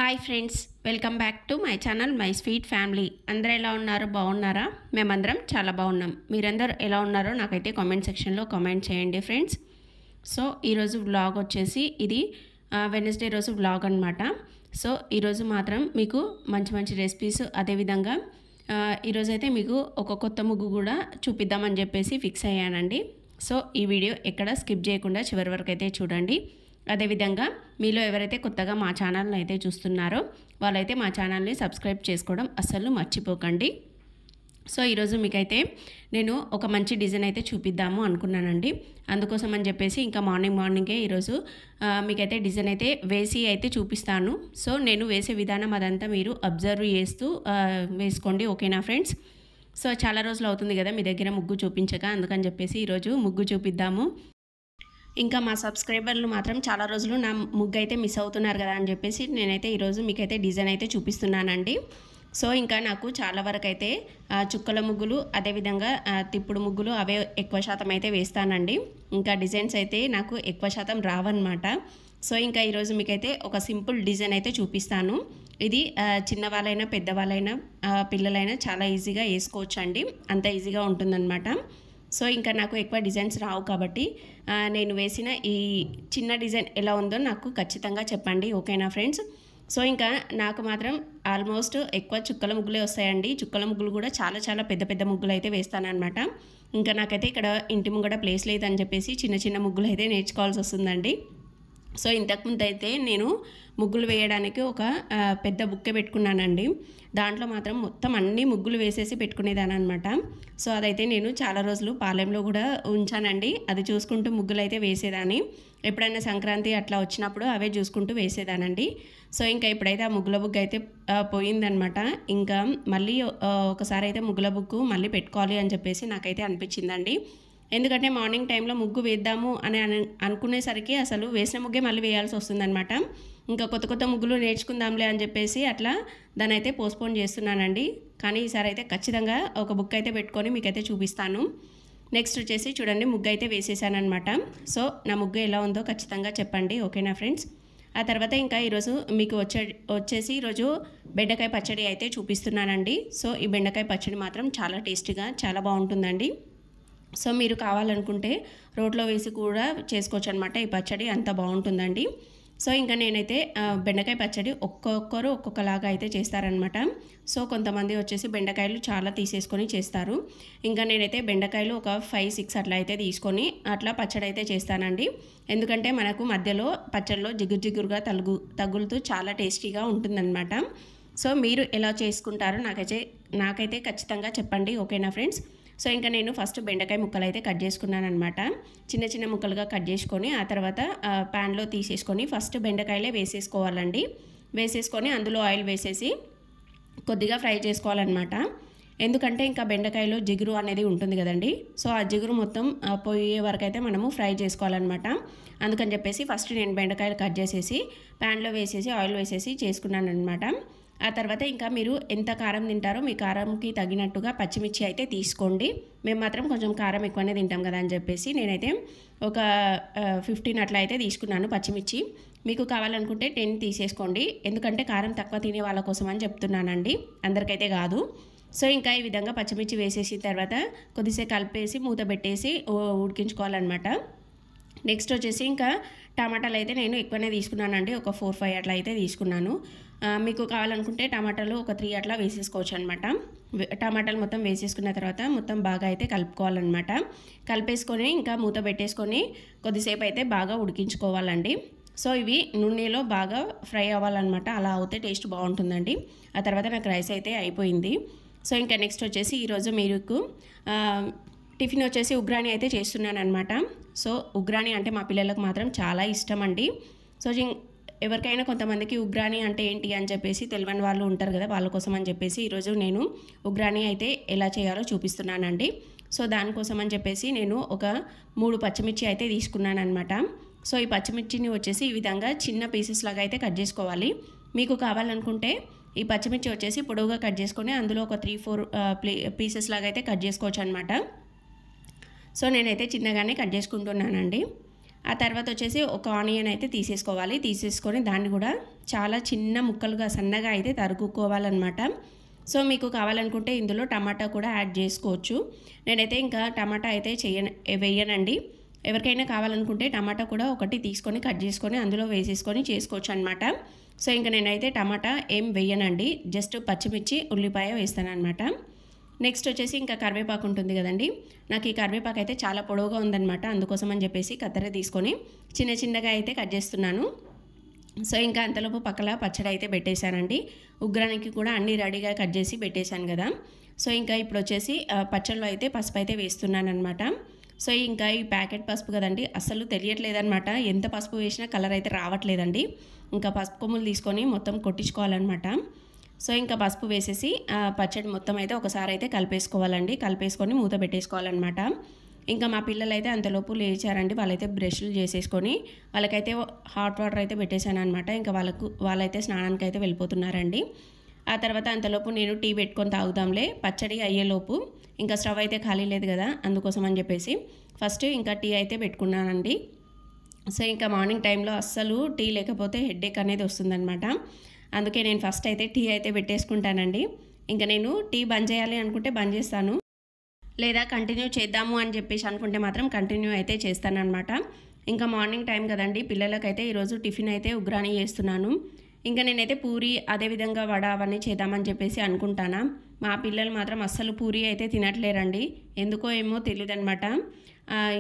Hi friends, welcome back to my channel my sweet family. అందరూ ఎలా ఉన్నారు? బాగున్నారా? మేమందరం చాలా బాగున్నాం. మీరందరూ ఎలా ఉన్నారో నాకైతే కామెంట్ సెక్షన్లో కామెంట్ చేయండి ఫ్రెండ్స్. సో ఈరోజు వ్లాగ్ వచ్చేసి ఇది వెనస్డే రోజు వ్లాగ్ అనమాట. సో ఈరోజు మాత్రం మీకు మంచి మంచి రెసిపీస్, అదేవిధంగా ఈరోజైతే మీకు ఒక కొత్త ముగ్గు కూడా చూపిద్దామని చెప్పేసి ఫిక్స్ అయ్యానండి. సో ఈ వీడియో ఎక్కడ స్కిప్ చేయకుండా చివరి వరకు అయితే చూడండి. అదేవిధంగా మీలో ఎవరైతే కొత్తగా మా ఛానల్ని అయితే చూస్తున్నారో వాళ్ళైతే మా ఛానల్ని సబ్స్క్రైబ్ చేసుకోవడం అస్సలు మర్చిపోకండి. సో ఈరోజు మీకైతే నేను ఒక మంచి డిజైన్ అయితే చూపిద్దాము అనుకున్నానండి. అందుకోసం అని చెప్పేసి ఇంకా మార్నింగే ఈరోజు మీకైతే డిజైన్ అయితే వేసి అయితే చూపిస్తాను. సో నేను వేసే విధానం అదంతా మీరు అబ్జర్వ్ చేస్తూ వేసుకోండి, ఓకేనా ఫ్రెండ్స్? సో చాలా రోజులు అవుతుంది కదా మీ దగ్గర ముగ్గు చూపించక, అందుకని చెప్పేసి ఈరోజు ముగ్గు చూపిద్దాము. ఇంకా మా సబ్స్క్రైబర్లు మాత్రం చాలా రోజులు నా ముగ్గు అయితే మిస్ అవుతున్నారు కదా అని చెప్పేసి నేనైతే ఈరోజు మీకైతే డిజైన్ అయితే చూపిస్తున్నానండి. సో ఇంకా నాకు చాలా వరకు అయితే చుక్కల ముగ్గులు, అదేవిధంగా తిప్పుడు ముగ్గులు అవే ఎక్కువ శాతం అయితే వేస్తానండి. ఇంకా డిజైన్స్ అయితే నాకు ఎక్కువ శాతం రావన్నమాట. సో ఇంకా ఈరోజు మీకైతే ఒక సింపుల్ డిజైన్ అయితే చూపిస్తాను. ఇది చిన్నవాళ్ళైనా పెద్దవాళ్ళైనా పిల్లలైనా చాలా ఈజీగా వేసుకోవచ్చు అండి, అంత ఈజీగా ఉంటుందన్నమాట. సో ఇంకా నాకు ఎక్కువ డిజైన్స్ రావు కాబట్టి నేను వేసిన ఈ చిన్న డిజైన్ ఎలా ఉందో నాకు ఖచ్చితంగా చెప్పండి, ఓకేనా ఫ్రెండ్స్? సో ఇంకా నాకు మాత్రం ఆల్మోస్ట్ ఎక్కువ చుక్కల ముగ్గులే వస్తాయండి. చుక్కల ముగ్గులు కూడా చాలా చాలా పెద్ద పెద్ద ముగ్గులు అయితే వేస్తానన్నమాట. ఇంకా నాకైతే ఇక్కడ ఇంటి ముంగట ప్లేస్ లేదని చెప్పేసి చిన్న చిన్న ముగ్గులు అయితే నేర్చుకోవాల్సి వస్తుందండి. సో ఇంతకుముందు అయితే నేను ముగ్గులు వేయడానికి ఒక పెద్ద బుక్కే పెట్టుకున్నానండి. దాంట్లో మాత్రం మొత్తం అన్ని ముగ్గులు వేసేసి పెట్టుకునేదాన్ని అనమాట. సో అదైతే నేను చాలా రోజులు పాలెంలో కూడా ఉంచానండి. అది చూసుకుంటూ ముగ్గులు అయితే వేసేదాన్ని. ఎప్పుడైనా సంక్రాంతి అట్లా వచ్చినప్పుడు అవే చూసుకుంటూ వేసేదానండి. సో ఇంకా ఇప్పుడైతే ఆ ముగ్గుల బుక్ అయితే పోయిందనమాట. ఇంకా మళ్ళీ ఒకసారి అయితే ముగ్గుల బుక్ మళ్ళీ పెట్టుకోవాలి అని చెప్పేసి నాకైతే అనిపించిందండి. ఎందుకంటే మార్నింగ్ టైంలో ముగ్గు వేద్దాము అని అనుకునేసరికి అసలు వేసిన ముగ్గే మళ్ళీ వేయాల్సి వస్తుందన్నమాట. ఇంకా కొత్త కొత్త ముగ్గులు నేర్చుకుందాంలే అని చెప్పేసి అట్లా దాన్ని అయితే పోస్ట్పోన్ చేస్తున్నానండి. కానీ ఈసారి అయితే ఖచ్చితంగా ఒక బుక్ అయితే పెట్టుకొని మీకైతే చూపిస్తాను. నెక్స్ట్ వచ్చేసి చూడండి, ముగ్గు అయితే వేసేసానమాట. సో నా ముగ్గు ఎలా ఉందో ఖచ్చితంగా చెప్పండి, ఓకేనా ఫ్రెండ్స్? ఆ తర్వాత ఇంకా ఈరోజు మీకు వచ్చేసి ఈరోజు బెండకాయ పచ్చడి అయితే చూపిస్తున్నానండి. సో ఈ బెండకాయ పచ్చడి మాత్రం చాలా టేస్టీగా చాలా బాగుంటుందండి. సో మీరు కావాలనుకుంటే రోట్లో వేసి కూడా చేసుకోవచ్చు అనమాట. ఈ పచ్చడి అంత బాగుంటుందండి. సో ఇంకా నేనైతే బెండకాయ పచ్చడి ఒక్కొక్కరు ఒక్కొక్కలాగా అయితే చేస్తారనమాట. సో కొంతమంది వచ్చేసి బెండకాయలు చాలా తీసేసుకొని చేస్తారు. ఇంకా నేనైతే బెండకాయలు ఒక 5-6 అట్లా అయితే తీసుకొని అట్లా పచ్చడి అయితే చేస్తానండి. ఎందుకంటే మనకు మధ్యలో పచ్చడిలో జిగురుగా తగులుతూ చాలా టేస్టీగా ఉంటుందన్నమాట. సో మీరు ఎలా చేసుకుంటారో నాకైతే ఖచ్చితంగా చెప్పండి, ఓకేనా ఫ్రెండ్స్? సో ఇంకా నేను ఫస్ట్ బెండకాయ ముక్కలు అయితే కట్ చేసుకున్నాను అనమాట. చిన్న చిన్న ముక్కలుగా కట్ చేసుకొని ఆ తర్వాత ప్యాన్లో తీసేసుకొని ఫస్ట్ బెండకాయలే వేసేసుకోవాలండి. వేసేసుకొని అందులో ఆయిల్ వేసేసి కొద్దిగా ఫ్రై చేసుకోవాలన్నమాట. ఎందుకంటే ఇంకా బెండకాయలో జిగురు అనేది ఉంటుంది కదండి. సో ఆ జిగురు మొత్తం పోయే వరకు అయితే మనము ఫ్రై చేసుకోవాలన్నమాట. అందుకని చెప్పేసి ఫస్ట్ నేను బెండకాయలు కట్ చేసేసి ప్యాన్లో వేసేసి ఆయిల్ వేసేసి చేసుకున్నాను అనమాట. ఆ తర్వాత ఇంకా మీరు ఎంత కారం తింటారో మీ కారంకి తగినట్టుగా పచ్చిమిర్చి అయితే తీసుకోండి. మేము మాత్రం కొంచెం కారం ఎక్కువనే తింటాం కదా అని చెప్పేసి నేనైతే ఒక 15 అట్లా అయితే తీసుకున్నాను పచ్చిమిర్చి. మీకు కావాలనుకుంటే 10 తీసేసుకోండి, ఎందుకంటే కారం తక్కువ తినే వాళ్ళ కోసం అని చెప్తున్నానండి, అందరికైతే కాదు. సో ఇంకా ఈ విధంగా పచ్చిమిర్చి వేసేసిన తర్వాత కొద్దిసేపు కలిపేసి మూత పెట్టేసి ఉడికించుకోవాలన్నమాట. నెక్స్ట్ వచ్చేసి ఇంకా టమాటాలు అయితే నేను ఎక్కువనే తీసుకున్నానండి. ఒక 4-5 అట్లా అయితే తీసుకున్నాను. మీకు కావాలనుకుంటే టమాటాలు ఒక 3 అట్లా వేసేసుకోవచ్చు అనమాట. టమాటాలు మొత్తం వేసేసుకున్న తర్వాత మొత్తం బాగా అయితే కలుపుకోవాలన్నమాట. కలిపేసుకొని ఇంకా మూత పెట్టేసుకొని కొద్దిసేపు అయితే బాగా ఉడికించుకోవాలండి. సో ఇవి నూనెలో బాగా ఫ్రై అవ్వాలన్నమాట. అలా అవుతే టేస్ట్ బాగుంటుందండి. ఆ తర్వాత నాకు రైస్ అయితే అయిపోయింది. సో ఇంకా నెక్స్ట్ వచ్చేసి ఈరోజు మీకు టిఫిన్ వచ్చేసి ఉగ్రాణి అయితే చేస్తున్నాను అనమాట. సో ఉగ్రాణి అంటే మా పిల్లలకు మాత్రం చాలా ఇష్టం అండి. సో ఎవరికైనా కొంతమందికి ఉగ్రాణి అంటే ఏంటి అని చెప్పేసి తెలియని వాళ్ళు ఉంటారు కదా, వాళ్ళ కోసం అని చెప్పేసి ఈరోజు నేను ఉగ్రాణి అయితే ఎలా చేయాలో చూపిస్తున్నానండి. సో దానికోసం అని చెప్పేసి నేను ఒక 3 పచ్చిమిర్చి అయితే తీసుకున్నాను అనమాట. సో ఈ పచ్చిమిర్చిని వచ్చేసి ఈ విధంగా చిన్న పీసెస్ లాగా అయితే కట్ చేసుకోవాలి. మీకు కావాలనుకుంటే ఈ పచ్చిమిర్చి వచ్చేసి పొడవుగా కట్ చేసుకొని అందులో ఒక 3-4 పీసెస్ లాగా అయితే కట్ చేసుకోవచ్చు అనమాట. సో నేనైతే చిన్నగానే కట్ చేసుకుంటున్నానండి. ఆ తర్వాత వచ్చేసి ఒక ఆనియన్ అయితే తీసేసుకోవాలి. తీసేసుకొని దాన్ని కూడా చాలా చిన్న ముక్కలుగా సన్నగా అయితే తరుక్కోవాలన్నమాట. సో మీకు కావాలనుకుంటే ఇందులో టమాటా కూడా యాడ్ చేసుకోవచ్చు. నేనైతే ఇంకా టమాటా అయితే వేయనండి. ఎవరికైనా కావాలనుకుంటే టమాటా కూడా ఒకటి తీసుకొని కట్ చేసుకొని అందులో వేసేసుకొని చేసుకోవచ్చు అనమాట. సో ఇంకా నేనైతే టమాటా ఏం వేయనండి, జస్ట్ పచ్చిమిర్చి ఉల్లిపాయ వేస్తాను అనమాట. నెక్స్ట్ వచ్చేసి ఇంకా కరివేపాకు ఉంటుంది కదండి, నాకు ఈ కరివేపాకు అయితే చాలా పొడవుగా ఉందన్నమాట. అందుకోసం అని చెప్పేసి కత్తెర తీసుకొని చిన్న చిన్నగా అయితే కట్ చేస్తున్నాను. సో ఇంకా అంతలోపు పక్కల పచ్చడి అయితే పెట్టేశానండి. ఉగ్రానికి కూడా అన్నీ రెడీగా కట్ చేసి పెట్టేశాను కదా. సో ఇంకా ఇప్పుడు వచ్చేసి పచ్చడిలో అయితే పసుపు అయితే వేస్తున్నాను అనమాట. సో ఇంకా ఈ ప్యాకెట్ పసుపు కదండి, అస్సలు తెలియట్లేదనమాట. ఎంత పసుపు వేసినా కలర్ అయితే రావట్లేదండి. ఇంకా పసుపు కొమ్ములు తీసుకొని మొత్తం కొట్టించుకోవాలన్నమాట. సో ఇంకా పసుపు వేసేసి పచ్చడి మొత్తం అయితే ఒకసారి అయితే కలిపేసుకోవాలండి. కలిపేసుకొని మూత పెట్టేసుకోవాలన్నమాట. ఇంకా మా పిల్లలు అయితే అంతలోపు లేచారండి. వాళ్ళైతే బ్రష్లు చేసేసుకొని వాళ్ళకైతే హాట్ వాటర్ అయితే పెట్టేశాను అనమాట. ఇంకా వాళ్ళైతే స్నానానికి అయితే వెళ్ళిపోతున్నారండి. ఆ తర్వాత అంతలోపు నేను టీ పెట్టుకొని తాగుదాంలే పచ్చడి అయ్యేలోపు. ఇంకా స్టవ్ అయితే ఖాళీ లేదు కదా, అందుకోసం అని చెప్పేసి ఫస్ట్ ఇంకా టీ అయితే పెట్టుకున్నానండి. సో ఇంకా మార్నింగ్ టైంలో అస్సలు టీ లేకపోతే హెడేక్ అనేది వస్తుందన్నమాట. అందుకే నేను ఫస్ట్ అయితే టీ అయితే పెట్టేసుకుంటానండి. ఇంకా నేను టీ బంద్ చేయాలి అనుకుంటే బంద్ చేస్తాను, లేదా కంటిన్యూ చేద్దాము అని చెప్పేసి అనుకుంటే మాత్రం కంటిన్యూ అయితే చేస్తానన్నమాట. ఇంకా మార్నింగ్ టైం కదండి, పిల్లలకైతే ఈరోజు టిఫిన్ అయితే ఉగ్రాని చేస్తున్నాను. ఇంకా నేనైతే పూరి అదేవిధంగా వడ అవన్నీ చేద్దామని చెప్పేసి అనుకుంటానా. మా పిల్లలు మాత్రం అస్సలు పూరి అయితే తినట్లేరండి, ఎందుకో ఏమో తెలియదు అనమాట.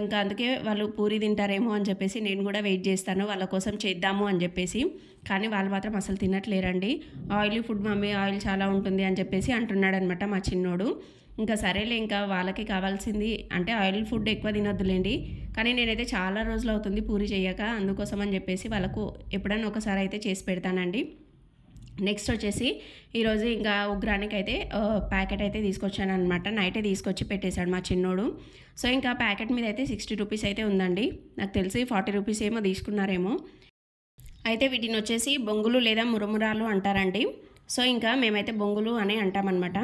ఇంకా అందుకే వాళ్ళు పూరి తింటారేమో అని చెప్పేసి నేను కూడా వెయిట్ చేస్తాను వాళ్ళ కోసం చేద్దాము అని చెప్పేసి. కానీ వాళ్ళు మాత్రం అసలు తినట్లేరండి. ఆయిలీ ఫుడ్ మమ్మీ, ఆయిల్ చాలా ఉంటుంది అని చెప్పేసి అంటున్నాడు అనమాట మా చిన్నోడు. ఇంకా సరేలే, ఇంకా వాళ్ళకి కావాల్సింది అంటే ఆయిల్ ఫుడ్ ఎక్కువ తినొద్దులేండి. కానీ నేనైతే చాలా రోజులు అవుతుంది పూరి చేయక, అందుకోసం అని చెప్పేసి వాళ్ళకు ఎప్పుడైనా ఒకసారి అయితే చేసి పెడతానండి. నెక్స్ట్ వచ్చేసి ఈరోజు ఇంకా ఉగ్రానికి అయితే ప్యాకెట్ అయితే తీసుకొచ్చాను అనమాట. నైటే తీసుకొచ్చి పెట్టేశాడు మా చిన్నోడు. సో ఇంకా ప్యాకెట్ మీద అయితే 60 రూపీస్ అయితే ఉందండి. నాకు తెలిసి 40 రూపీస్ ఏమో తీసుకున్నారేమో. అయితే వీటిని వచ్చేసి బొంగులు లేదా మురమురాలు అంటారండి. సో ఇంకా మేమైతే బొంగులు అని అంటామన్నమాట.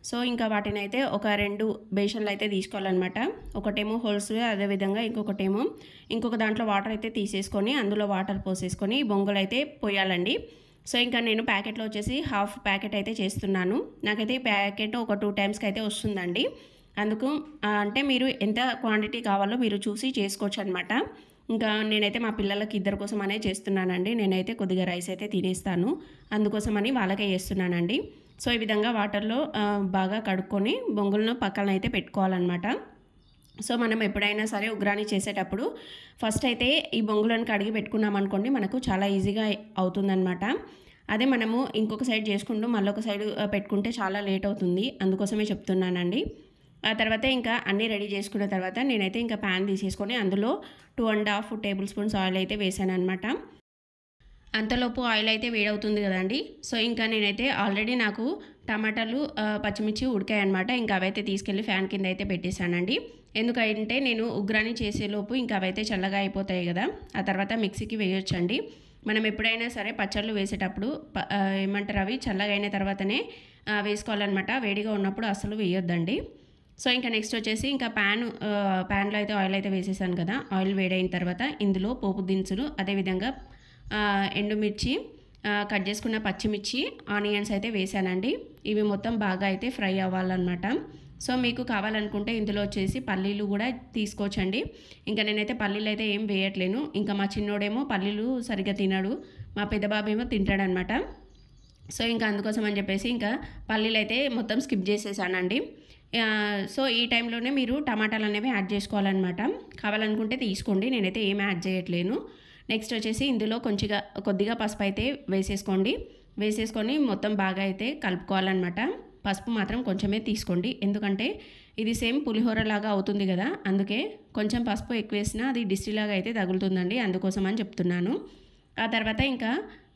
సో ఇంకా వాటిని అయితే ఒక 2 బేషన్లు అయితే తీసుకోవాలన్నమాట. ఒకటేమో హోల్స్, అదేవిధంగా ఇంకొక దాంట్లో వాటర్ అయితే తీసేసుకొని అందులో వాటర్ పోసేసుకొని బొంగులు అయితే పోయాలండి. సో ఇంకా నేను ప్యాకెట్లో వచ్చేసి హాఫ్ ప్యాకెట్ అయితే చేస్తున్నాను. నాకైతే ఈ ప్యాకెట్ ఒక 2 టైమ్స్కి అయితే వస్తుందండి. అందుకు అంటే మీరు ఎంత క్వాంటిటీ కావాలో మీరు చూసి చేసుకోవచ్చు అనమాట. ఇంకా నేనైతే మా పిల్లలకి ఇద్దరి కోసం అనే చేస్తున్నానండి. నేనైతే కొద్దిగా రైస్ అయితే తినేస్తాను, అందుకోసమని వాళ్ళకే చేస్తున్నానండి. సో ఈ విధంగా వాటర్లో బాగా కడుక్కొని బొంగులను పక్కన అయితే పెట్టుకోవాలన్నమాట. సో మనం ఎప్పుడైనా సరే ఉగ్రాని చేసేటప్పుడు ఫస్ట్ అయితే ఈ బొంగులను కడిగి పెట్టుకున్నాం అనుకోండి, మనకు చాలా ఈజీగా అవుతుందన్నమాట. అదే మనము ఇంకొక సైడ్ చేసుకుంటూ మళ్ళొక సైడ్ పెట్టుకుంటే చాలా లేట్ అవుతుంది, అందుకోసమే చెప్తున్నానండి. ఆ తర్వాత ఇంకా అన్నీ రెడీ చేసుకున్న తర్వాత నేనైతే ఇంకా ప్యాన్ తీసేసుకొని అందులో 2.5 టేబుల్ స్పూన్స్ ఆయిల్ అయితే వేసాను అనమాట. అంతలోపు ఆయిల్ అయితే వేడవుతుంది కదండి. సో ఇంకా నేనైతే ఆల్రెడీ నాకు టమాటాలు పచ్చిమిర్చి ఉడికాయి అనమాట. ఇంకా అవైతే తీసుకెళ్ళి ఫ్యాన్ కింద అయితే పెట్టేశానండి. ఎందుకంటే నేను ఉగ్రాని చేసేలోపు ఇంకా అవైతే చల్లగా అయిపోతాయి కదా, ఆ తర్వాత మిక్సీకి వేయొచ్చండి. మనం ఎప్పుడైనా సరే పచ్చళ్ళు వేసేటప్పుడు ఏమంటారు అవి చల్లగా అయిన తర్వాతనే వేసుకోవాలన్నమాట. వేడిగా ఉన్నప్పుడు అసలు వేయొద్దండి. సో ఇంకా నెక్స్ట్ వచ్చేసి ఇంకా ప్యాన్లో అయితే ఆయిల్ అయితే వేసేసాను కదా. ఆయిల్ వేడైన తర్వాత ఇందులో పోపు దినుసులు, అదేవిధంగా ఎండుమిర్చి, కట్ చేసుకున్న పచ్చిమిర్చి, ఆనియన్స్ అయితే వేసానండి. ఇవి మొత్తం బాగా అయితే ఫ్రై అవ్వాలన్నమాట. సో మీకు కావాలనుకుంటే ఇందులో వచ్చేసి పల్లీలు కూడా తీసుకోవచ్చండి. ఇంకా నేనైతే పల్లీలు అయితే ఏం వేయట్లేను. ఇంకా మా చిన్నోడేమో పల్లీలు సరిగ్గా తినడు, మా పెద్ద బాబు ఏమో తింటాడనమాట. సో ఇంకా అందుకోసం అని చెప్పేసి ఇంకా పల్లీలు అయితే మొత్తం స్కిప్ చేసేసానండి. సో ఈ టైంలోనే మీరు టమాటాలు అనేవి యాడ్ చేసుకోవాలన్నమాట. కావాలనుకుంటే తీసుకోండి, నేనైతే ఏం యాడ్ చేయట్లేను. నెక్స్ట్ వచ్చేసి ఇందులో కొద్దిగా పసుపు అయితే వేసేసుకొని మొత్తం బాగా అయితే కలుపుకోవాలన్నమాట. పసుపు మాత్రం కొంచెమే తీసుకోండి, ఎందుకంటే ఇది సేమ్ పులిహోర లాగా అవుతుంది కదా, అందుకే కొంచెం పసుపు ఎక్కువ వేసినా అది డిస్టిలాగా అయితే తగులుతుందండి, అందుకోసం అని చెప్తున్నాను. ఆ తర్వాత ఇంకా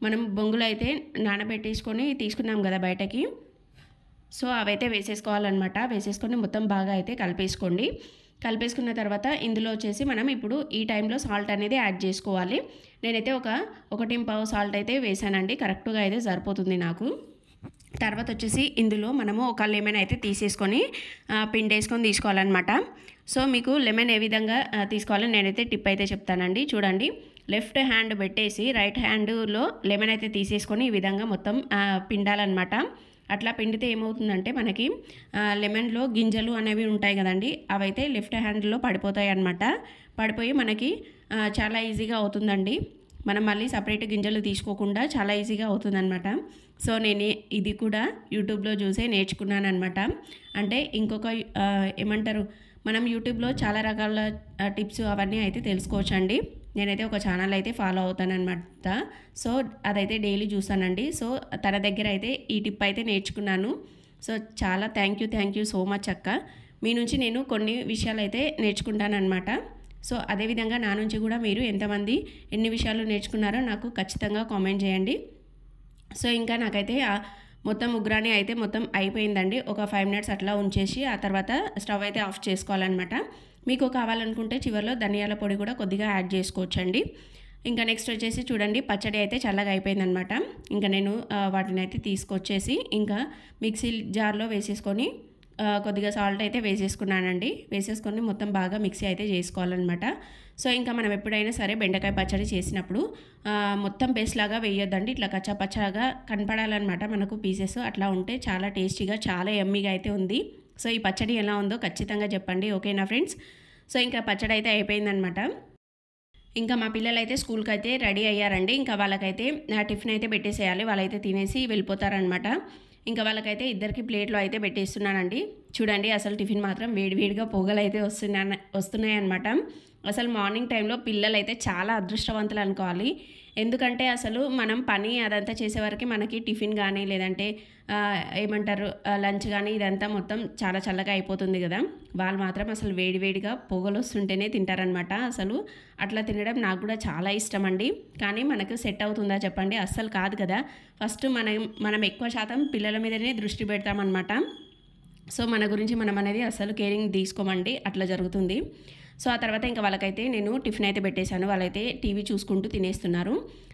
మనం బొంగులు అయితే నానబెట్టేసుకొని తీసుకున్నాం కదా బయటకి, సో అవైతే వేసేసుకోవాలన్నమాట. వేసేసుకొని మొత్తం బాగా అయితే కలిపేసుకున్న తర్వాత ఇందులో వచ్చేసి మనం ఇప్పుడు ఈ టైంలో సాల్ట్ అనేది యాడ్ చేసుకోవాలి. నేనైతే ఒక 1.5 సాల్ట్ అయితే వేసానండి, కరెక్ట్గా అయితే సరిపోతుంది నాకు. తర్వాత వచ్చేసి ఇందులో మనము ఒక లెమన్ అయితే తీసేసుకొని పిండేసుకొని తీసుకోవాలన్నమాట. సో మీకు లెమన్ ఏ విధంగా తీసుకోవాలో నేనైతే టిప్ అయితే చెప్తానండి. చూడండి, లెఫ్ట్ హ్యాండ్ పెట్టేసి రైట్ హ్యాండ్లో లెమన్ అయితే తీసేసుకొని ఈ విధంగా మొత్తం పిండాలన్నమాట. అట్లా పిండితే ఏమవుతుందంటే మనకి లెమన్లో గింజలు అనేవి ఉంటాయి కదండి, అవైతే లెఫ్ట్ హ్యాండ్లో పడిపోతాయి అన్నమాట. పడిపోయి మనకి చాలా ఈజీగా అవుతుందండి. మనం మళ్ళీ సపరేట్ గింజలు తీసుకోకుండా చాలా ఈజీగా అవుతుందన్నమాట. సో నేను ఇది కూడా యూట్యూబ్లో చూసే నేర్చుకున్నాను అనమాట. అంటే ఇంకొక ఏమంటారు, మనం యూట్యూబ్లో చాలా రకాల టిప్స్ అవన్నీ అయితే తెలుసుకోవచ్చండి. నేనైతే ఒక ఛానల్ అయితే ఫాలో అవుతానన్నమాట. సో అదైతే డైలీ చూసానండి. సో తన దగ్గర అయితే ఈ టిప్ అయితే నేర్చుకున్నాను. సో చాలా థ్యాంక్ యూ సో మచ్ అక్క. మీ నుంచి నేను కొన్ని విషయాలు అయితే నేర్చుకుంటానన్నమాట. సో అదేవిధంగా నా నుంచి కూడా మీరు ఎంతమంది ఎన్ని విషయాలు నేర్చుకున్నారో నాకు ఖచ్చితంగా కామెంట్ చేయండి. సో ఇంకా నాకైతే మొత్తం ఉగ్రాని అయితే మొత్తం అయిపోయిందండి. ఒక 5 మినిట్స్ అట్లా ఉంచేసి ఆ తర్వాత స్టవ్ అయితే ఆఫ్ చేసుకోవాలన్నమాట. మీకు కావాలనుకుంటే చివరిలో ధనియాల పొడి కూడా కొద్దిగా యాడ్ చేసుకోవచ్చండి. ఇంకా నెక్స్ట్ వచ్చేసి చూడండి, పచ్చడి అయితే చల్లగా అయిపోయిందనమాట. ఇంకా నేను వాటిని అయితే తీసుకొచ్చేసి ఇంకా మిక్సీ జార్లో వేసేసుకొని కొద్దిగా సాల్ట్ అయితే వేసేసుకున్నానండి. వేసేసుకొని మొత్తం బాగా మిక్సీ అయితే చేసుకోవాలన్నమాట. సో ఇంకా మనం ఎప్పుడైనా సరే బెండకాయ పచ్చడి చేసినప్పుడు మొత్తం పేస్ట్ లాగా వేయొద్దండి. ఇట్లా కచ్చాపచ్చాగా కనపడాలన్నమాట మనకు పీసెస్. అట్లా ఉంటే చాలా టేస్టీగా చాలా యమ్మీగా అయితే ఉంది. సో ఈ పచ్చడి ఎలా ఉందో ఖచ్చితంగా చెప్పండి, ఓకేనా ఫ్రెండ్స్. సో ఇంకా పచ్చడి అయితే అయిపోయిందనమాట. ఇంకా మా పిల్లలు అయితే స్కూల్కి అయితే రెడీ అయ్యారండి. ఇంకా వాళ్ళకైతే టిఫిన్ అయితే పెట్టేసేయాలి. వాళ్ళైతే తినేసి వెళ్ళిపోతారనమాట. ఇంకా వాళ్ళకైతే ఇద్దరికి ప్లేట్లో అయితే పెట్టేస్తున్నానండి. చూడండి, అసలు టిఫిన్ మాత్రం వేడివేడిగా పొగలు అయితే వస్తున్నాయి అన్నమాట. అసలు మార్నింగ్ టైంలో పిల్లలు అయితే చాలా అదృష్టవంతులు అనుకోవాలి. ఎందుకంటే అసలు మనం పని అదంతా చేసేవరకు మనకి టిఫిన్ కానీ లేదంటే ఏమంటారు లంచ్ కానీ ఇదంతా మొత్తం చాలా చల్లగా అయిపోతుంది కదా. వాళ్ళు మాత్రం అసలు వేడివేడిగా పొగలు వస్తుంటేనే తింటారనమాట. అసలు అట్లా తినడం నాకు కూడా చాలా ఇష్టం అండి. కానీ మనకు సెట్ అవుతుందా చెప్పండి, అస్సలు కాదు కదా. ఫస్ట్ మనం ఎక్కువ శాతం పిల్లల మీదనే దృష్టి పెడతామన్నమాట. సో మన గురించి మనం అనేది అసలు కేరింగ్ తీసుకోమండి, అట్లా జరుగుతుంది. సో ఆ తర్వాత ఇంకా వాళ్ళకైతే నేను టిఫిన్ అయితే పెట్టేశాను. వాళ్ళైతే టీవీ చూసుకుంటూ తినేస్తున్నారు.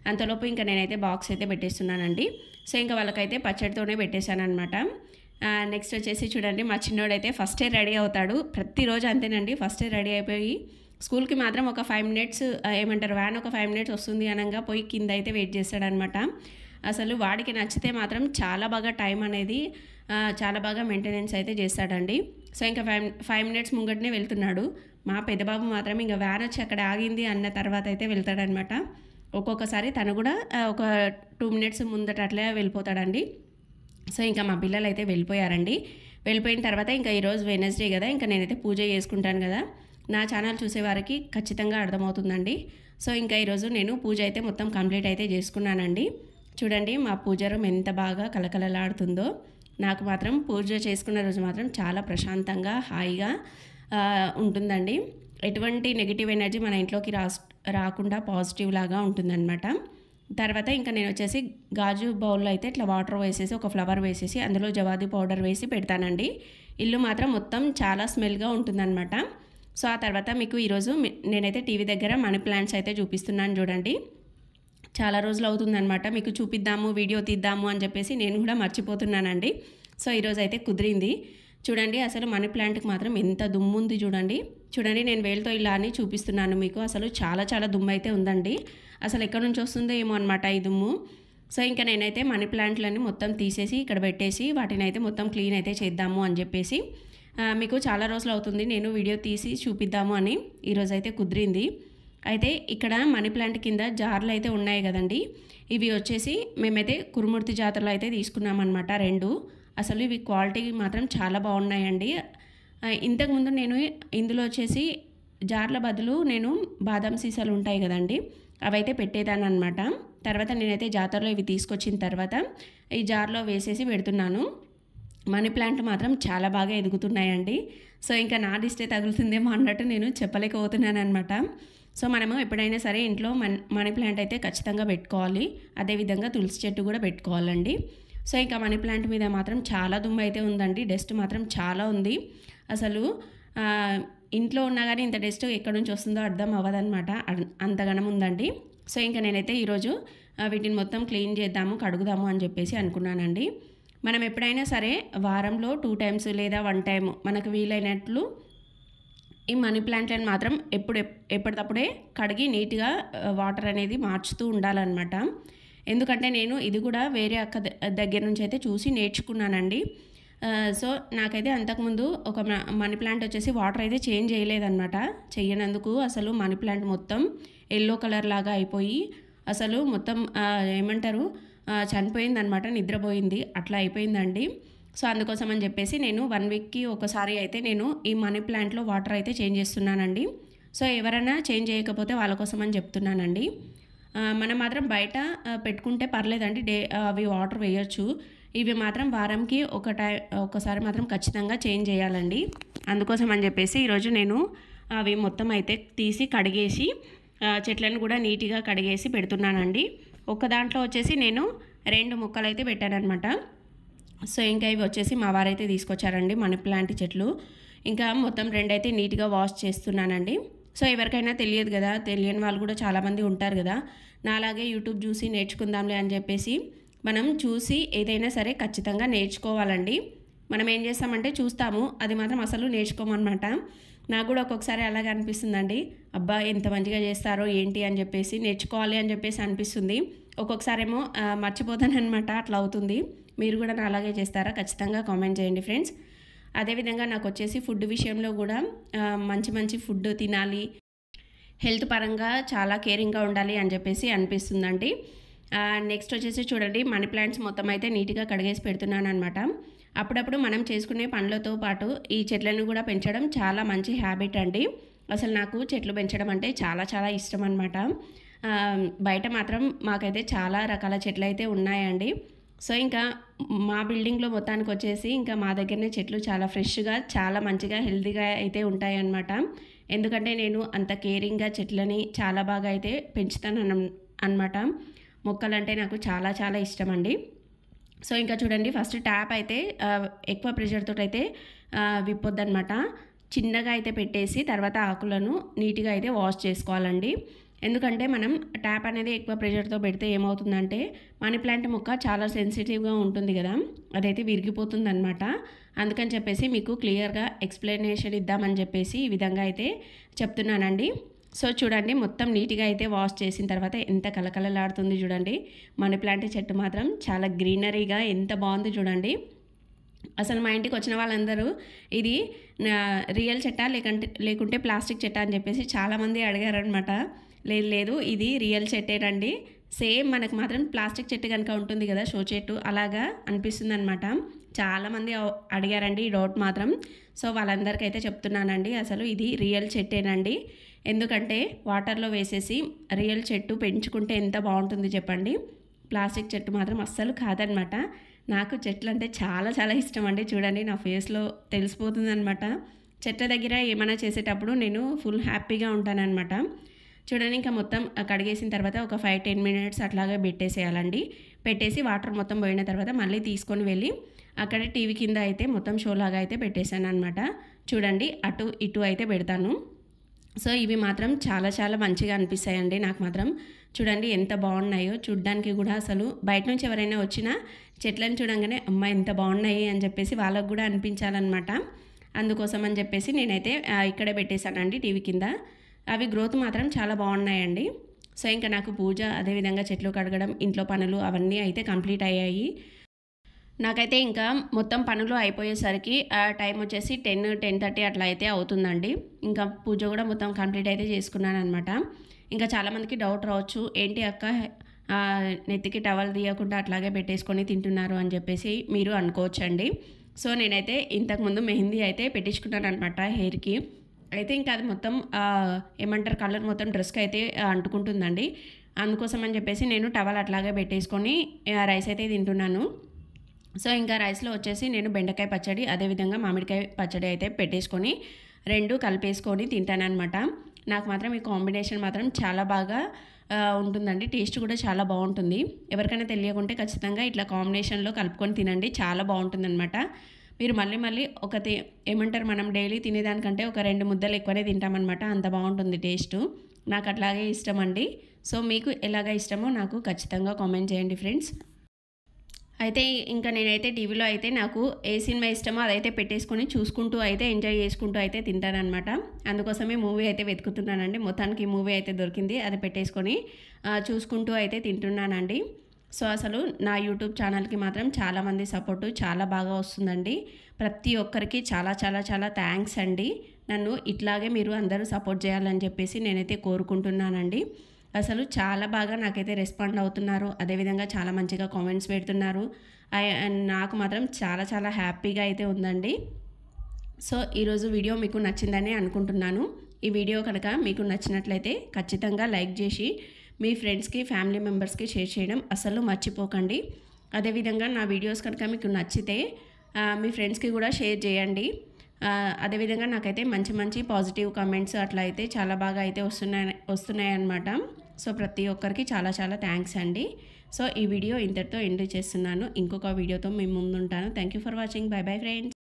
అంతలోపు ఇంకా నేనైతే బాక్స్ అయితే పెట్టేస్తున్నానండి. సో ఇంకా వాళ్ళకైతే పచ్చడితోనే పెట్టేశాను అనమాట. నెక్స్ట్ వచ్చేసి చూడండి, మా చిన్నోడైతే ఫస్టే రెడీ అవుతాడు. ప్రతిరోజు అంతేనండి, ఫస్టే రెడీ అయిపోయి స్కూల్కి మాత్రం ఒక 5 మినిట్స్ ఏమంటారు వ్యాన్ ఒక 5 మినిట్స్ వస్తుంది అనగా పోయి కింద అయితే వెయిట్ చేస్తాడనమాట. అసలు వాడికి నచ్చితే మాత్రం చాలా బాగా టైం అనేది చాలా బాగా మెయింటెనెన్స్ అయితే చేస్తాడండి. సో ఇంకా 5 మినిట్స్ ముంగటనే వెళ్తున్నాడు. మా పెద్దబాబు మాత్రం ఇంకా వ్యాన్ వచ్చి అక్కడ ఆగింది అన్న తర్వాత అయితే వెళ్తాడనమాట. ఒక్కొక్కసారి తను కూడా ఒక 2 మినిట్స్ ముందట అట్లా వెళ్ళిపోతాడండి. సో ఇంకా మా పిల్లలు అయితే వెళ్ళిపోయారండి. వెళ్ళిపోయిన తర్వాత ఇంకా ఈరోజు వెనస్డే కదా, ఇంకా నేనైతే పూజ చేసుకుంటాను కదా. నా ఛానల్ చూసేవారికి ఖచ్చితంగా అర్థమవుతుందండి. సో ఇంకా ఈరోజు నేను పూజ అయితే మొత్తం కంప్లీట్ అయితే చేసుకున్నానండి. చూడండి మా పూజ రూమ్ ఎంత బాగా కలకలలాడుతుందో. నాకు మాత్రం పూజ చేసుకున్న రోజు మాత్రం చాలా ప్రశాంతంగా హాయిగా ఉంటుందండి. ఎటువంటి నెగిటివ్ ఎనర్జీ మన ఇంట్లోకి రాకుండా పాజిటివ్ లాగా ఉంటుందన్నమాట. తర్వాత ఇంకా నేను వచ్చేసి గాజు బౌల్లో అయితే ఇట్లా వాటర్ వేసేసి ఒక ఫ్లవర్ వేసేసి అందులో జవాది పౌడర్ వేసి పెడతానండి. ఇల్లు మాత్రం మొత్తం చాలా స్మెల్గా ఉంటుందన్నమాట. సో ఆ తర్వాత మీకు ఈరోజు నేనైతే టీవీ దగ్గర మనీ ప్లాంట్స్ అయితే చూపిస్తున్నాను చూడండి. చాలా రోజులు అవుతుందన్నమాట మీకు చూపిద్దాము వీడియో తీద్దాము అని చెప్పేసి నేను కూడా మర్చిపోతున్నానండి. సో ఈరోజు అయితే కుదిరింది. చూడండి, అసలు మనీ ప్లాంట్కి మాత్రం ఎంత దుమ్ము ఉంది చూడండి. నేను వేలుతో ఇలా అని చూపిస్తున్నాను మీకు. అసలు చాలా చాలా దుమ్ము అయితే ఉందండి. అసలు ఎక్కడి నుంచి వస్తుందో ఏమో అనమాట ఈ దుమ్ము. సో ఇంకా నేనైతే మనీ ప్లాంట్లన్నీ మొత్తం తీసేసి ఇక్కడ పెట్టేసి వాటిని అయితే మొత్తం క్లీన్ అయితే చేద్దాము అని చెప్పేసి మీకు చాలా రోజులు అవుతుంది నేను వీడియో తీసి చూపిద్దాము అని ఈరోజు అయితే కుదిరింది. అయితే ఇక్కడ మనీ ప్లాంట్ కింద జార్లు అయితే ఉన్నాయి కదండి. ఇవి వచ్చేసి మేమైతే కురుమూర్తి జాతరలో అయితే తీసుకున్నామన్నమాట 2. అసలు ఇవి క్వాలిటీ మాత్రం చాలా బాగున్నాయండి. ఇంతకుముందు నేను ఇందులో వచ్చేసి జార్ల బదులు నేను బాదం సీసాలు ఉంటాయి కదండి, అవైతే పెట్టేదాన్ని అనమాట. తర్వాత నేనైతే జాతరలో ఇవి తీసుకొచ్చిన తర్వాత ఈ జార్లో వేసేసి పెడుతున్నాను. మనీ ప్లాంట్ మాత్రం చాలా బాగా ఎదుగుతున్నాయండి. సో ఇంకా నా దిష్టే తగులుతుందేమో అన్నట్టు నేను చెప్పలేకపోతున్నాను అనమాట. సో మనము ఎప్పుడైనా సరే ఇంట్లో మనీ ప్లాంట్ అయితే ఖచ్చితంగా పెట్టుకోవాలి. అదేవిధంగా తులసి చెట్టు కూడా పెట్టుకోవాలండి. సో ఇంకా మనీ ప్లాంట్ మీద మాత్రం చాలా దుమ్ము అయితే ఉందండి. డస్ట్ మాత్రం చాలా ఉంది. అసలు ఇంట్లో ఉన్నా కానీ ఇంత డస్ట్ ఎక్కడి నుంచి వస్తుందో అర్థం అవ్వదన్నమాట, అంతగానం ఉందండి. సో ఇంకా నేనైతే ఈరోజు వీటిని మొత్తం క్లీన్ చేద్దాము కడుగుదాము అని చెప్పేసి అనుకున్నానండి. మనం ఎప్పుడైనా సరే వారంలో 2 టైమ్స్ లేదా 1 టైం మనకు వీలైనట్లు ఈ మనీ ప్లాంట్లను మాత్రం ఎప్పటికప్పుడే కడిగి నీట్గా వాటర్ అనేది మార్చుతూ ఉండాలన్నమాట. ఎందుకంటే నేను ఇది కూడా వేరే అక్క దగ్గర నుంచి అయితే చూసి నేర్చుకున్నానండి. సో నాకైతే అంతకుముందు ఒక మనీ ప్లాంట్ వచ్చేసి వాటర్ అయితే చేంజ్ చేయలేదన్నమాట. చెయ్యనందుకు అసలు మనీ ప్లాంట్ మొత్తం ఎల్లో కలర్ లాగా అయిపోయి అసలు మొత్తం ఏమంటారు చనిపోయిందనమాట, నిద్రపోయింది, అట్లా అయిపోయిందండి. సో అందుకోసం అని చెప్పేసి నేను 1 వీక్కి ఒకసారి అయితే నేను ఈ మనీ ప్లాంట్లో వాటర్ అయితే చేంజ్ చేస్తున్నానండి. సో ఎవరైనా చేంజ్ చేయకపోతే వాళ్ళ కోసం అని చెప్తున్నానండి. మనం మాత్రం బయట పెట్టుకుంటే పర్లేదండి, అవి వాటర్ వేయొచ్చు. ఇవి మాత్రం వారంకి ఒకసారి మాత్రం ఖచ్చితంగా చేంజ్ చేయాలండి. అందుకోసం అని చెప్పేసి ఈరోజు నేను అవి మొత్తం అయితే తీసి కడిగేసి చెట్లను కూడా నీట్గా కడిగేసి పెడుతున్నానండి. ఒక దాంట్లో వచ్చేసి నేను 2 మొక్కలు అయితే పెట్టానమాట. సో ఇంకా ఇవి వచ్చేసి మా వారైతే తీసుకొచ్చారండి మనీ ప్లాంట్ చెట్లు. ఇంకా మొత్తం 2 అయితే నీట్గా వాష్ చేస్తున్నానండి. సో ఎవరికైనా తెలియదు కదా, తెలియని వాళ్ళు కూడా చాలామంది ఉంటారు కదా, నాలాగే యూట్యూబ్ చూసి నేర్చుకుందాంలే అని చెప్పేసి మనం చూసి ఏదైనా సరే ఖచ్చితంగా నేర్చుకోవాలండి. మనం ఏం చేస్తామంటే చూస్తాము, అది మాత్రం అసలు నేర్చుకోమన్నమాట. నాకు కూడా ఒక్కొక్కసారి అలాగే అనిపిస్తుందండి, అబ్బా ఎంత మంచిగా చేస్తారో ఏంటి అని చెప్పేసి నేర్చుకోవాలి అని చెప్పేసి అనిపిస్తుంది. ఒక్కొక్కసారి ఏమో మర్చిపోతానమాట, అట్లా అవుతుంది. మీరు కూడా నా అలాగే చేస్తారా? ఖచ్చితంగా కామెంట్ చేయండి ఫ్రెండ్స్. అదేవిధంగా నాకు వచ్చేసి ఫుడ్ విషయంలో కూడా మంచి మంచి ఫుడ్ తినాలి, హెల్త్ పరంగా చాలా కేరింగ్గా ఉండాలి అని చెప్పేసి అనిపిస్తుందండి. నెక్స్ట్ వచ్చేసి చూడండి, మనీ ప్లాంట్స్ మొత్తం అయితే నీట్గా కడిగేసి పెడుతున్నాను అనమాట. అప్పుడప్పుడు మనం చేసుకునే పనులతో పాటు ఈ చెట్లను కూడా పెంచడం చాలా మంచి హ్యాబిట్ అండి. అసలు నాకు చెట్లు పెంచడం అంటే చాలా చాలా ఇష్టం అనమాట. బయట మాత్రం మాకైతే చాలా రకాల చెట్లు అయితే ఉన్నాయండి. సో ఇంకా మా బిల్డింగ్లో మొత్తానికి వచ్చేసి ఇంకా మా దగ్గరనే చెట్లు చాలా ఫ్రెష్గా, చాలా మంచిగా, హెల్తీగా అయితే ఉంటాయి అన్నమాట. ఎందుకంటే నేను అంత కేరింగ్గా చెట్లని చాలా బాగా అయితే పెంచుతాను అన్నమాట. మొక్కలంటే నాకు చాలా చాలా ఇష్టం అండి. సో ఇంకా చూడండి, ఫస్ట్ ట్యాప్ అయితే ఎక్కువ ప్రెషర్తో అయితే విప్పొద్దనమాట. చిన్నగా అయితే పెట్టేసి తర్వాత ఆకులను నీట్గా అయితే వాష్ చేసుకోవాలండి. ఎందుకంటే మనం ట్యాప్ అనేది ఎక్కువ ప్రెషర్తో పెడితే ఏమవుతుందంటే మనీ ప్లాంట్ మొక్క చాలా సెన్సిటివ్గా ఉంటుంది కదా, అదైతే విరిగిపోతుంది అనమాట. అందుకని చెప్పేసి మీకు క్లియర్గా ఎక్స్ప్లెనేషన్ ఇద్దామని చెప్పేసి ఈ విధంగా అయితే చెప్తున్నానండి. సో చూడండి, మొత్తం నీట్గా అయితే వాష్ చేసిన తర్వాత ఎంత కలకలలాడుతుంది చూడండి. మనీ ప్లాంట్ చెట్టు మాత్రం చాలా గ్రీనరీగా ఎంత బాగుంది చూడండి. అసలు మా ఇంటికి వచ్చిన వాళ్ళందరూ ఇది రియల్ చెట్టా లేకుంటే ప్లాస్టిక్ చెట్టా అని చెప్పేసి చాలామంది అడిగారనమాట. లేదు, ఇది రియల్ చెట్టేనండి. సేమ్ మనకు మాత్రం ప్లాస్టిక్ చెట్టు కనుక ఉంటుంది కదా, షో చెట్టు, అలాగా అనిపిస్తుంది అనమాట. చాలామంది అడిగారండి ఈ డౌట్ మాత్రం. సో వాళ్ళందరికైతే చెప్తున్నానండి, అసలు ఇది రియల్ చెట్టేనండి. ఎందుకంటే వాటర్లో వేసేసి రియల్ చెట్టు పెంచుకుంటే ఎంత బాగుంటుంది చెప్పండి. ప్లాస్టిక్ చెట్టు మాత్రం అస్సలు కాదనమాట. నాకు చెట్లు అంటే చాలా చాలా ఇష్టం అండి. చూడండి, నా ఫేస్లో తెలిసిపోతుంది అనమాట. చెట్ల దగ్గర ఏమైనా చేసేటప్పుడు నేను ఫుల్ హ్యాపీగా ఉంటానన్నమాట. చూడండి, ఇంకా మొత్తం కడిగేసిన తర్వాత ఒక 5-10 మినిట్స్ అట్లాగే పెట్టేసేయాలండి. పెట్టేసి వాటర్ మొత్తం పోయిన తర్వాత మళ్ళీ తీసుకొని వెళ్ళి అక్కడ టీవీ కింద అయితే మొత్తం షోలాగా అయితే పెట్టేశాను అనమాట. చూడండి, అటు ఇటు అయితే పెడతాను. సో ఇవి మాత్రం చాలా చాలా మంచిగా అనిపిస్తాయండి నాకు మాత్రం. చూడండి ఎంత బాగున్నాయో, చూడ్డానికి కూడా అసలు బయట నుంచి ఎవరైనా వచ్చినా చెట్లను చూడంగానే అమ్మ ఎంత బాగున్నాయి అని చెప్పేసి వాళ్ళకు కూడా అనిపించాలన్నమాట. అందుకోసం అని చెప్పేసి నేనైతే ఇక్కడే పెట్టేశానండి టీవీ కింద. అవి గ్రోత్ మాత్రం చాలా బాగున్నాయండి. సో ఇంకా నాకు పూజ, అదేవిధంగా చెట్లు కడగడం, ఇంట్లో పనులు అవన్నీ అయితే కంప్లీట్ అయ్యాయి. నాకైతే ఇంకా మొత్తం పనులు అయిపోయేసరికి టైం వచ్చేసి 10-10:30 అట్లా అయితే అవుతుందండి. ఇంకా పూజ కూడా మొత్తం కంప్లీట్ అయితే చేసుకున్నాను అనమాట. ఇంకా చాలామందికి డౌట్ రావచ్చు, ఏంటి అక్క నెత్తికి టవల్ తీయకుండా అట్లాగే పెట్టేసుకొని తింటున్నారు అని చెప్పేసి మీరు అనుకోవచ్చండి. సో నేనైతే ఇంతకుముందు మెహందీ అయితే పెట్టించుకున్నాను అనమాట హెయిర్కి. అయితే ఇంకా అది మొత్తం ఏమంటారు కలర్ మొత్తం డ్రెస్కి అయితే అంటుకుంటుందండి. అందుకోసం అని చెప్పేసి నేను టవల్ అట్లాగే పెట్టేసుకొని రైస్ అయితే తింటున్నాను. సో ఇంకా రైస్లో వచ్చేసి నేను బెండకాయ పచ్చడి, అదేవిధంగా మామిడికాయ పచ్చడి అయితే పెట్టేసుకొని 2 కలిపేసుకొని తింటానన్నమాట. నాకు మాత్రం ఈ కాంబినేషన్ మాత్రం చాలా బాగా ఉంటుందండి. టేస్ట్ కూడా చాలా బాగుంటుంది. ఎవరికైనా తెలియకుంటే ఖచ్చితంగా ఇట్లా కాంబినేషన్లో కలుపుకొని తినండి, చాలా బాగుంటుందన్నమాట. మీరు మళ్ళీ ఏమంటారు, మనం డైలీ తినేదానికంటే ఒక 2 ముద్దలు ఎక్కువనే తింటామన్నమాట. అంత బాగుంటుంది టేస్ట్. నాకు అట్లాగే ఇష్టం అండి. సో మీకు ఎలాగ ఇష్టమో నాకు ఖచ్చితంగా కామెంట్ చేయండి ఫ్రెండ్స్. అయితే ఇంకా నేనైతే టీవీలో అయితే నాకు ఏ సినిమా ఇష్టమో అదైతే పెట్టేసుకొని చూసుకుంటూ అయితే ఎంజాయ్ చేసుకుంటూ అయితే తింటాననమాట. అందుకోసమే మూవీ అయితే వెతుకుతున్నానండి. మొత్తానికి ఈ మూవీ అయితే దొరికింది. అది పెట్టేసుకొని చూసుకుంటూ అయితే తింటున్నానండి. సో అసలు నా యూట్యూబ్ ఛానల్కి మాత్రం చాలామంది సపోర్టు చాలా బాగా వస్తుందండి. ప్రతి ఒక్కరికి చాలా చాలా చాలా థ్యాంక్స్ అండి. నన్ను ఇట్లాగే మీరు అందరూ సపోర్ట్ చేయాలని చెప్పేసి నేనైతే కోరుకుంటున్నానండి. అసలు చాలా బాగా నాకైతే రెస్పాండ్ అవుతున్నారు. అదేవిధంగా చాలా మంచిగా కామెంట్స్ పెడుతున్నారు. నాకు మాత్రం చాలా చాలా హ్యాపీగా అయితే ఉందండి. సో ఈరోజు వీడియో మీకు నచ్చిందని అనుకుంటున్నాను. ఈ వీడియో కనుక మీకు నచ్చినట్లయితే ఖచ్చితంగా లైక్ చేసి మీ ఫ్రెండ్స్కి, ఫ్యామిలీ మెంబర్స్కి షేర్ చేయడం అస్సలు మర్చిపోకండి. అదేవిధంగా నా వీడియోస్ కనుక మీకు నచ్చితే మీ ఫ్రెండ్స్కి కూడా షేర్ చేయండి. అదేవిధంగా నాకైతే మంచి మంచి పాజిటివ్ కామెంట్స్ అట్లా అయితే చాలా బాగా అయితే వస్తున్నాయి అన్నమాట. సో ప్రతి ఒక్కరికి చాలా చాలా థ్యాంక్స్ అండి. సో ఈ వీడియో ఇంతటితో ఎండ్ చేస్తున్నాను. ఇంకొక వీడియోతో మేము ముందుంటాను. Thank you for watching. Bye bye friends.